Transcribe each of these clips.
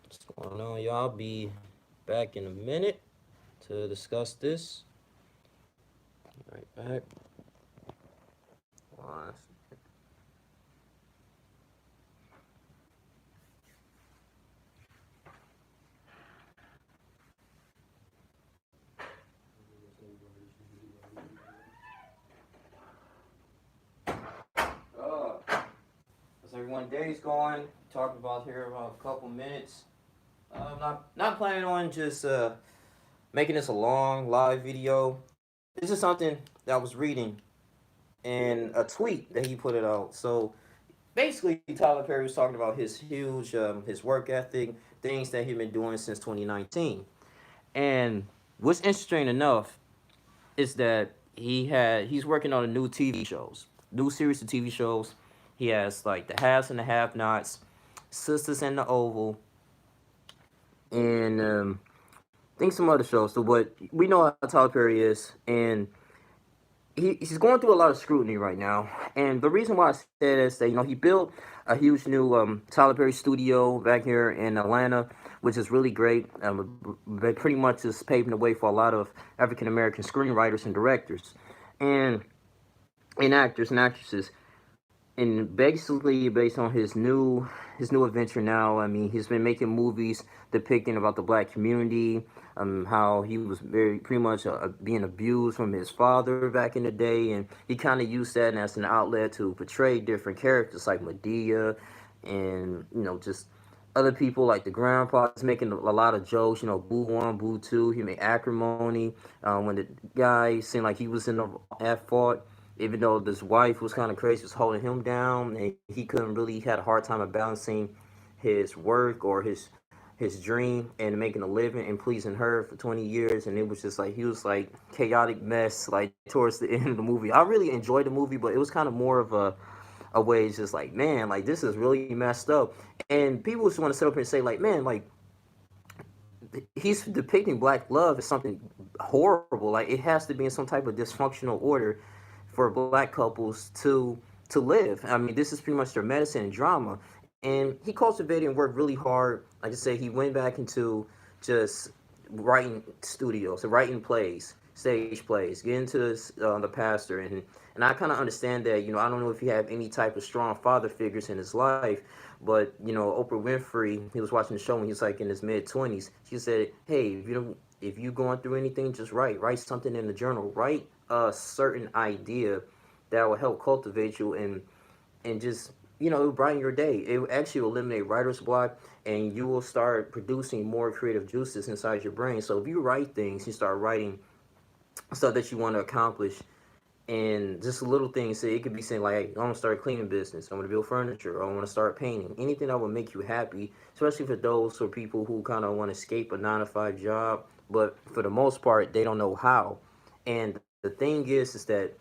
What's going on, y'all? I'll be back in a minute to discuss this. Right back. Wow. As everyone day's going, talking about here about a couple minutes. Not planning on just making this a long live video. This is something that I was reading in a tweet that he put it out. So basically, Tyler Perry was talking about his huge his work ethic, things that he's been doing since 2019. And what's interesting enough is that he's working on a new TV shows, new series of TV shows. He has like the Haves and the Have Nots, Sisters in the Oval, and I think some other shows. So, but we know how Tyler Perry is, and he's going through a lot of scrutiny right now. And the reason why I said is that he built a huge new Tyler Perry studio back here in Atlanta, which is really great. They pretty much is paving the way for a lot of African American screenwriters and directors, and actors and actresses. And basically, based on his new adventure now, I mean, he's been making movies depicting about the black community, how he was very pretty much being abused from his father back in the day, and he kind of used that as an outlet to portray different characters like Medea, and just other people like the grandpa. He's making a lot of jokes, Boo One, Boo Two. He made Acrimony when the guy seemed like he was in the at fault, even though this wife was kind of crazy, was holding him down, and he couldn't really, he had a hard time of balancing his work or his dream and making a living and pleasing her for 20 years. And it was just like he was like chaotic mess like towards the end of the movie. I really enjoyed the movie, but it was kind of more of a way. It's just like, man, like this is really messed up. And people just want to sit up and say like, man, like he's depicting black love as something horrible. Like it has to be in some type of dysfunctional order for black couples to live. I mean, this is pretty much their medicine and drama. And he cultivated and worked really hard. Like I said, he went back into just writing studios, so writing plays, stage plays, get into the pastor, and I kind of understand that. I don't know if he had any type of strong father figures in his life, but Oprah Winfrey, he was watching the show when he was like in his mid 20s. She said, "Hey, if you going through anything, just write something in the journal, write a certain idea that will help cultivate you and just it will brighten your day. It will actually eliminate writer's block, and you will start producing more creative juices inside your brain. So if you write things, you start writing stuff that you want to accomplish, and just little things. Say it could be saying like, hey, I want to start a cleaning business. I want to build furniture. Or I want to start painting. Anything that will make you happy, especially for those or people who kind of want to escape a 9 to 5 job, but for the most part they don't know how. And the thing is that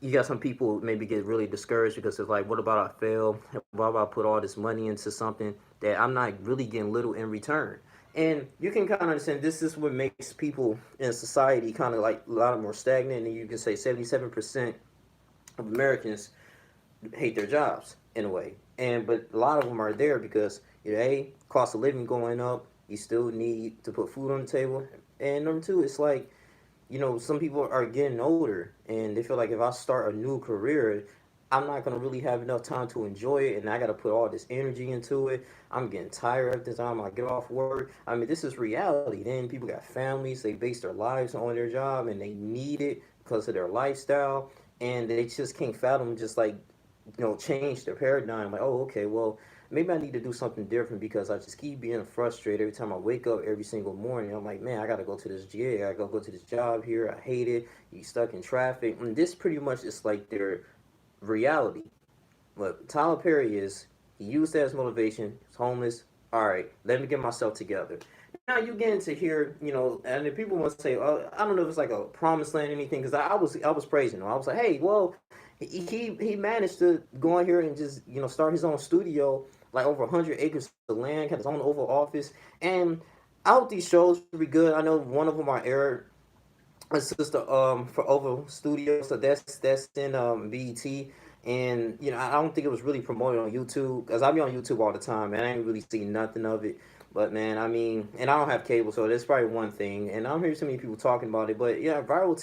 you got some people maybe get really discouraged because it's like, what about I fail? What about I put all this money into something that I'm not really getting little in return? And you can kind of understand this is what makes people in society kind of like a lot more stagnant. And you can say 77% of Americans hate their jobs in a way. And but a lot of them are there because a cost of living going up. You still need to put food on the table. And number two, it's like some people are getting older and they feel like if I start a new career, I'm not gonna really have enough time to enjoy it, and I gotta put all this energy into it. I'm getting tired every time I get off work. I mean, this is reality. Then people got families; they base their lives on their job, and they need it because of their lifestyle, and they just can't fathom just like change their paradigm. Like, oh, okay, well, maybe I need to do something different because I just keep being frustrated every time I wake up every single morning. I'm like, man, I gotta go to this gig, I gotta go to this job here. I hate it. You stuck in traffic, and this pretty much is like their reality. But Tyler Perry is he used that as motivation. He's homeless. All right, let me get myself together. Now you get into here, and then people want to say, oh, I don't know if it's like a promised land or anything, because I was praising him. I was like, hey, well, he managed to go in here and just start his own studio, like over 100 acres of land, had his own Oval Office, and I hope these shows will be good. I know one of them are aired a sister for Oval Studio, so that's in BET. And I don't think it was really promoted on YouTube because I be on YouTube all the time and I ain't really seen nothing of it. But man, I mean, and I don't have cable, so that's probably one thing. And I don't hear too many people talking about it. But yeah, viral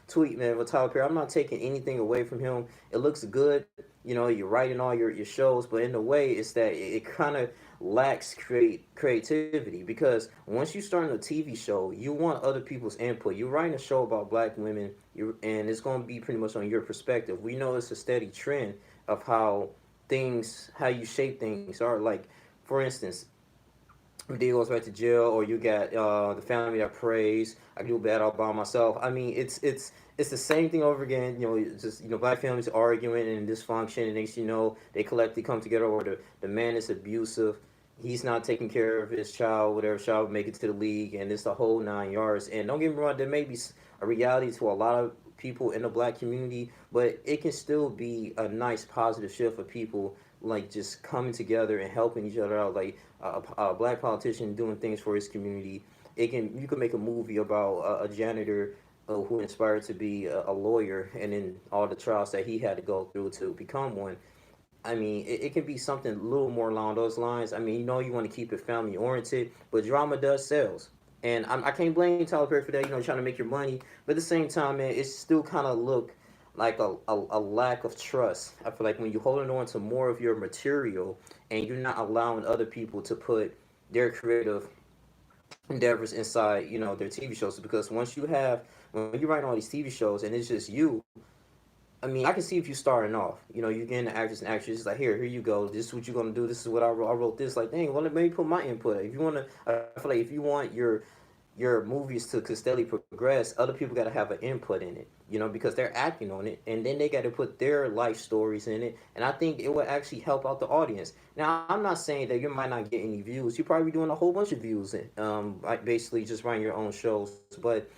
tweet, man, with Tyler Perry. I'm not taking anything away from him. It looks good. You know, you're writing all your shows, but in a way, it's that it kind of lacks creativity because once you start a TV show, you want other people's input. You're writing a show about black women, and it's going to be pretty much on your perspective. We know it's a steady trend of how you shape things are. Like, for instance, D goes back to jail, or you got the family that prays. I can do bad all by myself. I mean, it's the same thing over again. You know, it's just black families arguing and dysfunction, and next they collectively come together, or the man is abusive. He's not taking care of his child, whatever child make it to the league, and it's the whole 9 yards. And don't get me wrong, there may be a reality to a lot of people in the black community, but it can still be a nice positive shift for people like just coming together and helping each other out. Like a black politician doing things for his community. You can make a movie about a janitor who inspired to be a lawyer, and then all the trials that he had to go through to become one. I mean, it can be something a little more along those lines. I mean, you want to keep it family oriented, but drama does sells. And I can't blame Tyler Perry for that, trying to make your money. But at the same time, man, it still kind of look like a lack of trust. I feel like when you're holding on to more of your material and you're not allowing other people to put their creative endeavors inside, their TV shows. Because when you write all these TV shows and it's just you, I mean, I can see if you're starting off, you're getting the actors and actresses like, here you go. This is what you're gonna do. This is what I wrote. I wrote this. Like, dang, well, let me put my input. If you wanna, I feel like if you want your movies to steadily progress, other people got to have an input in it, because they're acting on it, and then they got to put their life stories in it. And I think it will actually help out the audience. Now, I'm not saying that you might not get any views. You're probably doing a whole bunch of views, like basically just writing your own shows, but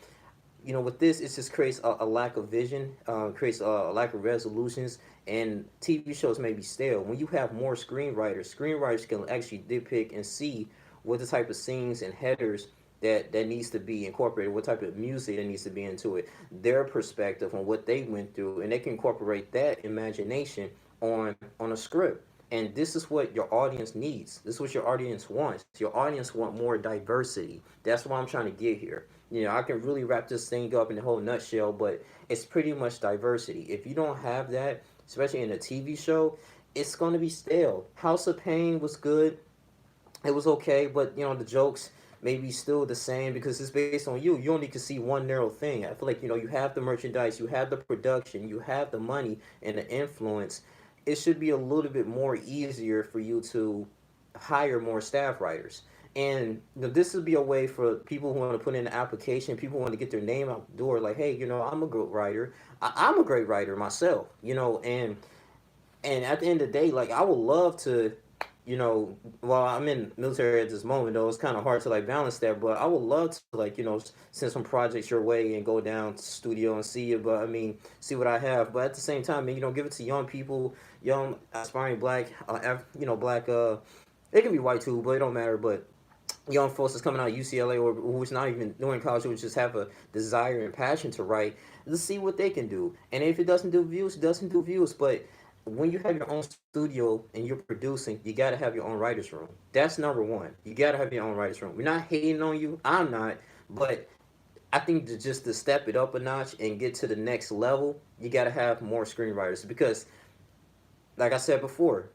with this, it just creates a lack of vision, creates a lack of resolutions, and TV shows may be stale. When you have more screenwriters can actually depict and see what the type of scenes and headers that needs to be incorporated, what type of music that needs to be into it, their perspective on what they went through, and they can incorporate that imagination on a script. And this is what your audience needs. This is what your audience wants. Your audience want more diversity. That's what I'm trying to get here. I can really wrap this thing up in the whole nutshell, but it's pretty much diversity. If you don't have that, especially in a TV show, it's going to be stale. House of Pain was good. It was okay, but the jokes maybe still the same because it's based on you. You only can see one narrow thing. I feel like you have the merchandise, you have the production, you have the money and the influence. It should be a little bit more easier for you to hire more staff writers. And this would be a way for people who want to put in an application, people who want to get their name out the door. Like, hey, I'm a good writer. I'm a great writer myself. And at the end of the day, like I would love to while I'm in military at this moment, though, it's kind of hard to like balance that. But I would love to like send some projects your way and go down to the studio and see it. But I mean, see what I have. But at the same time, man, give it to young people, young aspiring black, black. It can be white too, but it don't matter. But young folks that's coming out of UCLA or who's not even doing college, who just have a desire and passion to write, let's see what they can do. And if it doesn't do views, it doesn't do views. But when you have your own studio and you're producing, you got to have your own writer's room. That's number one. You got to have your own writer's room. We're not hating on you. I'm not. But I think just to step it up a notch and get to the next level, you got to have more screenwriters because, like I said before,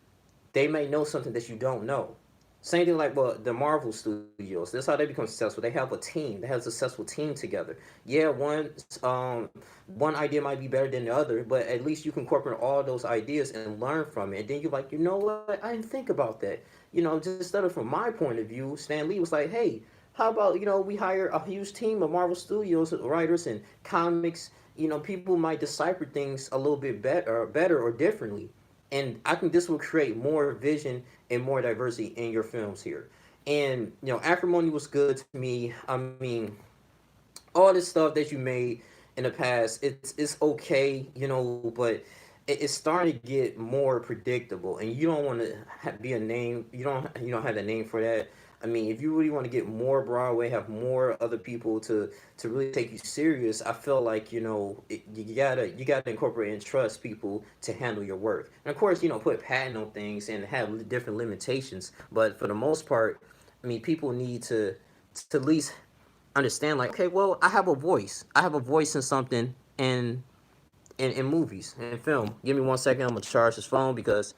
they may know something that you don't know. Same thing like the Marvel Studios. That's how they become successful. They have a team. They have a successful team together. Yeah, one idea might be better than the other, but at least you can incorporate all those ideas and learn from it. And then you're like, you know what? I didn't think about that. Just study from my point of view. Stan Lee was like, hey, how about we hire a huge team of Marvel Studios writers and comics. People might decipher things a little bit better or differently. And I think this will create more vision and more diversity in your films here. And Acrimony was good to me. I mean, all this stuff that you made in the past, it's okay, but it's starting to get more predictable, and you don't want to be a name. You don't have the name for that. I mean, if you really want to get more Broadway, have more other people to really take you serious, I feel like you gotta incorporate and trust people to handle your work. And of course, put patent on things and have different limitations. But for the most part, I mean, people need to at least understand, like, okay, well, I have a voice. I have a voice in something in movies and film. Give me 1 second. I'm gonna charge this phone because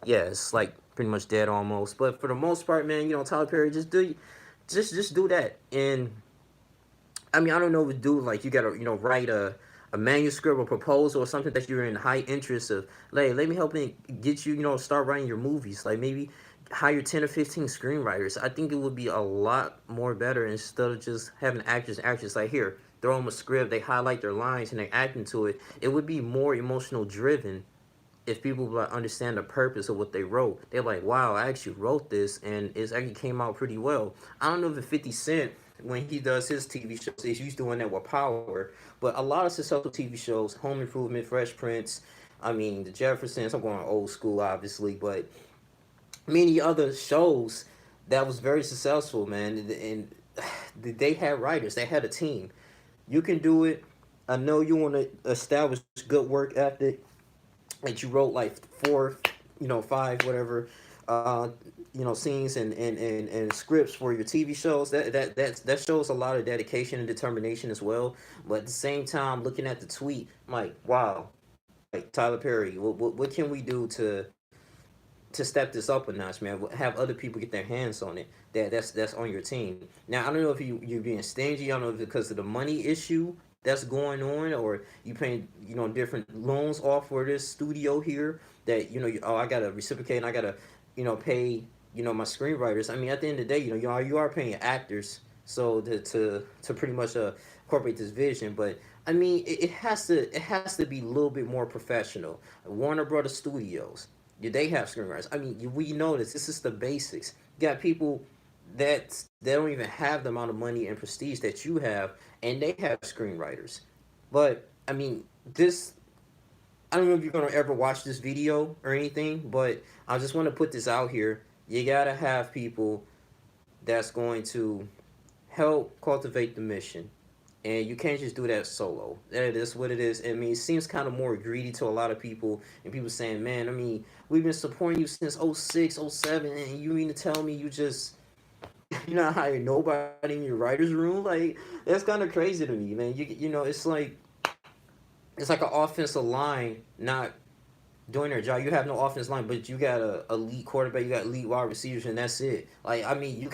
yeah, it's like pretty much dead almost. But for the most part, man, Tyler Perry, just do that. And I mean, I don't know what do like you gotta write a manuscript or proposal or something that you're in high interest of. Like, let me help me get you start writing your movies. Like maybe hire 10 or 15 screenwriters. I think it would be a lot more better instead of just having actors and actresses like here throw them a script, they highlight their lines and they act into it. It would be more emotional driven if people like understand the purpose of what they wrote. They're like, wow, I actually wrote this and it actually came out pretty well. I don't know if 50 Cent, when he does his TV shows, he's doing that with Power, but a lot of successful TV shows, Home Improvement, Fresh Prince, I mean the Jeffersons, I'm going old school obviously, but many other shows that was very successful, man. And they had writers, they had a team. You can do it. I know you want to establish good work ethic, that you wrote like four, five, whatever, scenes and scripts for your TV shows. That shows a lot of dedication and determination as well. But at the same time, looking at the tweet, I'm like, wow, like Tyler Perry, what can we do to step this up a notch, man? Have other people get their hands on it. That's on your team. Now I don't know if you're being stingy. I don't know if it's because of the money issue that's going on, or you paying different loans off for this studio here that oh, I gotta reciprocate and I gotta pay my screenwriters. I mean, at the end of the day, you are paying actors so to pretty much incorporate this vision, but I mean, it has to be a little bit more professional. Warner Brothers Studios, they have screenwriters. I mean, we know this. This is the basics. You got people that they don't even have the amount of money and prestige that you have, and they have screenwriters. But I mean, this. I don't know if you're gonna ever watch this video or anything, but I just want to put this out here. You gotta have people that's going to help cultivate the mission. And you can't just do that solo. That is what it is. I mean, it seems kind of more greedy to a lot of people, and people saying, man, I mean, we've been supporting you since '06, '07, and you mean to tell me you not hire nobody in your writer's room? Like, that's kind of crazy to me, man. It's like an offensive line not doing their job. You have no offense line, but you got a elite quarterback, you got elite wide receivers, and that's it. Like, I mean,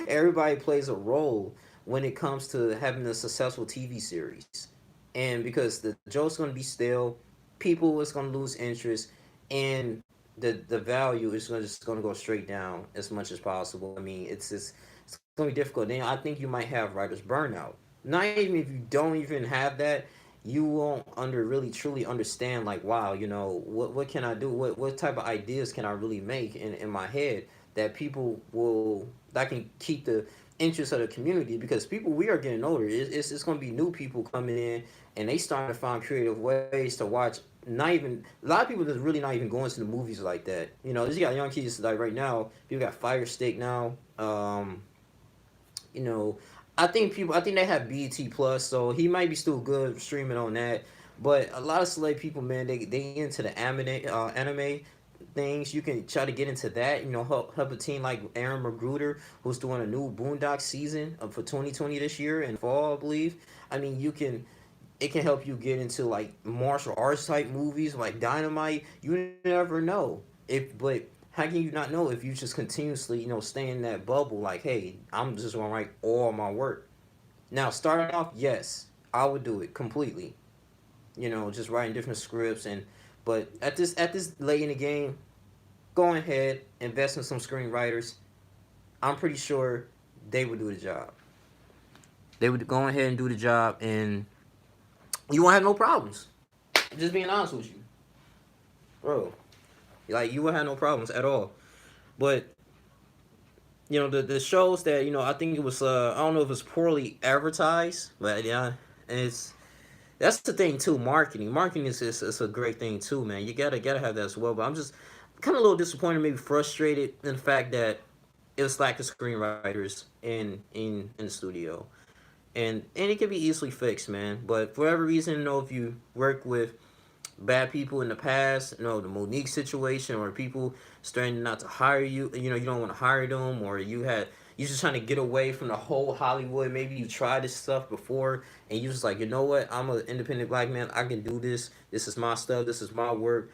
everybody plays a role when it comes to having a successful TV series, and because the joke's going to be stale, people is going to lose interest, and the value is just going to go straight down as much as possible. I mean, it's going to be difficult. Then I think you might have writers burnout. Not even if you don't even have that, you won't really truly understand, like, wow, what can I do, what type of ideas can I really make in my head that people will that can keep the interest of the community, because people, we are getting older. It's going to be new people coming in, and they starting to find creative ways to watch. Not even a lot of people that's really not even going to the movies like that. Just got young kids like right now. People got Fire Stick now. You know, I think they have BET Plus, so he might be still good streaming on that. But a lot of select people, man, they into the anime things. You can try to get into that. Help a team like Aaron Magruder, who's doing a new Boondock season for 2020 this year in fall, I believe. I mean, it can help you get into like martial arts type movies like Dynamite. You never know but how can you not know if you just continuously stay in that bubble? Like, hey, I'm just gonna write all my work. Now, starting off, yes, I would do it completely. Just writing different scripts, but at this late in the game, go ahead, invest in some screenwriters. I'm pretty sure they would do the job. They would go ahead and do the job, and you won't have no problems. Just being honest with you, bro. Like, you won't have no problems at all. But the shows that I think it was I don't know if it's poorly advertised, but yeah, it's that's the thing too. Marketing is a great thing too, man. You gotta have that as well. But I'm just kind of a little disappointed, maybe frustrated in the fact that it was lack of screenwriters in the studio, and it can be easily fixed, man. But for whatever reason, if you work with bad people in the past, the Monique situation, or people starting not to hire you, you don't want to hire them, or you just trying to get away from the whole Hollywood. Maybe you tried this stuff before and you just like, you know what, I'm an independent black man, I can do this. This is my stuff, this is my work.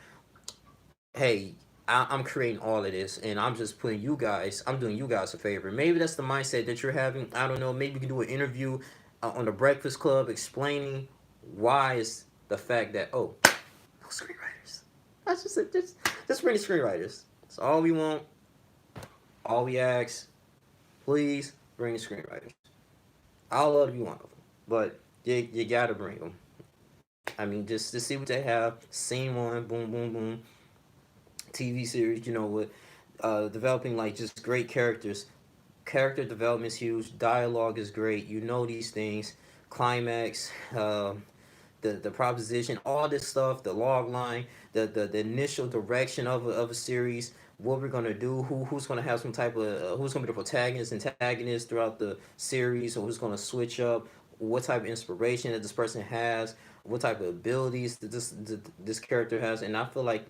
Hey, I'm creating all of this, and I'm doing you guys a favor. Maybe that's the mindset that you're having. I don't know. Maybe you can do an interview on the Breakfast Club explaining why is the fact that, oh, no screenwriters. That's just bring the screenwriters. That's all we want. All we ask. Please bring the screenwriters. I'll love you one of them, but you gotta bring them. I mean, just to see what they have. Scene one, boom, boom, boom. TV series, with developing like just great characters. Character development is huge. Dialogue is great. You know these things. Climax, the proposition, all this stuff, the log line, the initial direction of a series, what we're gonna do, who's gonna have some type of who's gonna be the protagonist, antagonist throughout the series, or who's gonna switch up, what type of inspiration that this person has, what type of abilities that this character has, and I feel like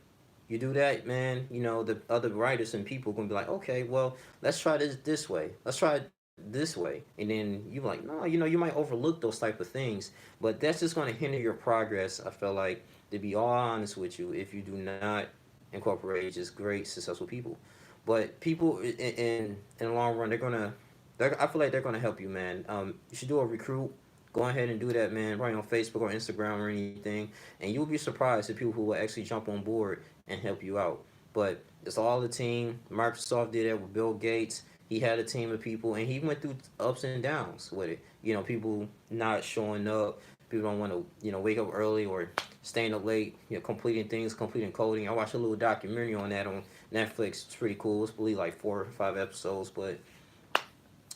you do that, man. The other writers and people are gonna be like, okay, well, let's try this way. Let's try it this way, and then you're like, no, you might overlook those type of things, but that's just gonna hinder your progress. I feel like, to be all honest with you, if you do not incorporate just great, successful people, but people in the long run, I feel like they're gonna help you, man. You should do a recruit. Go ahead and do that, man. Right on Facebook or Instagram or anything, and you'll be surprised at people who will actually jump on board and help you out. But it's all a team. Microsoft did that with Bill Gates. He had a team of people, and he went through ups and downs with it. People not showing up. People don't want to, wake up early or staying up late. Completing things, completing coding. I watched a little documentary on that on Netflix. It's pretty cool. It's believe like 4 or 5 episodes, but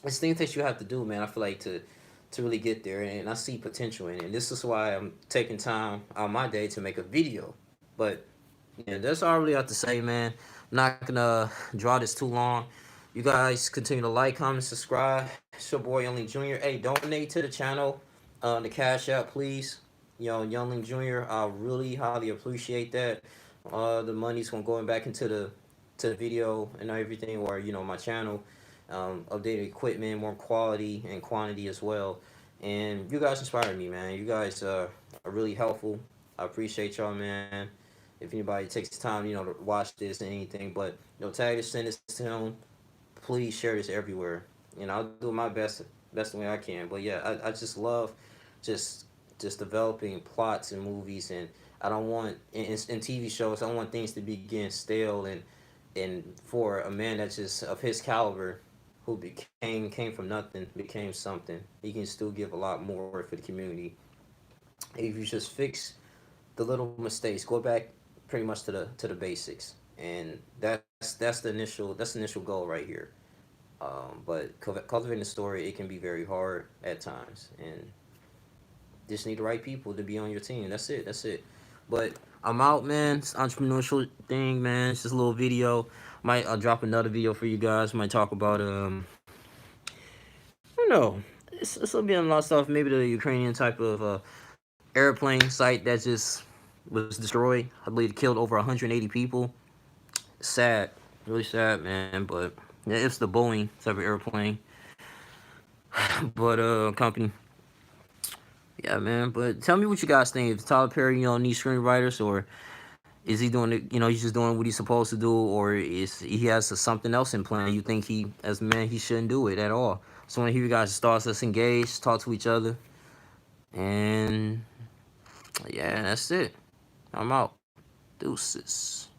it's things that you have to do, man. I feel like to really get there, and I see potential in it. And this is why I'm taking time out my day to make a video. But yeah, that's all I really have to say, man. I'm not gonna draw this too long. You guys continue to like, comment, subscribe. It's your boy Youngling Jr. Hey, donate to the channel, the Cash App, please. Youngling Jr. I really highly appreciate that. The money's gonna go back into the video and everything, or my channel. Updated equipment, more quality and quantity as well. And you guys inspire me, man. You guys are really helpful. I appreciate y'all, man. If anybody takes the time, to watch this and anything, but tag this, send this to him. Please share this everywhere. I'll do my best the way I can. But yeah, I just love just just developing plots and movies, and I don't want in TV shows. I don't want things to be getting stale, and for a man that's just of his caliber, who came from nothing, became something. He can still give a lot more for the community if you just fix the little mistakes. Go back pretty much to the basics, and that's the initial goal right here. But cultivating a story, it can be very hard at times, and just need the right people to be on your team. That's it. That's it. But I'm out, man. It's entrepreneurial thing, man. It's just a little video. Might drop another video for you guys. Might talk about I don't know. It's gonna be a lot of stuff. Maybe the Ukrainian type of airplane site that just was destroyed. I believe it killed over 180 people. Sad, really sad, man. But yeah, it's the Boeing type of airplane, but company. Yeah, man. But tell me what you guys think. If Tyler Perry, needs screenwriters, or is he doing it? He's just doing what he's supposed to do, or is he has something else in plan? You think he, as a man, he shouldn't do it at all? So I want to hear you guys' thoughts. Let's engage, talk to each other, and yeah, that's it. I'm out. Deuces.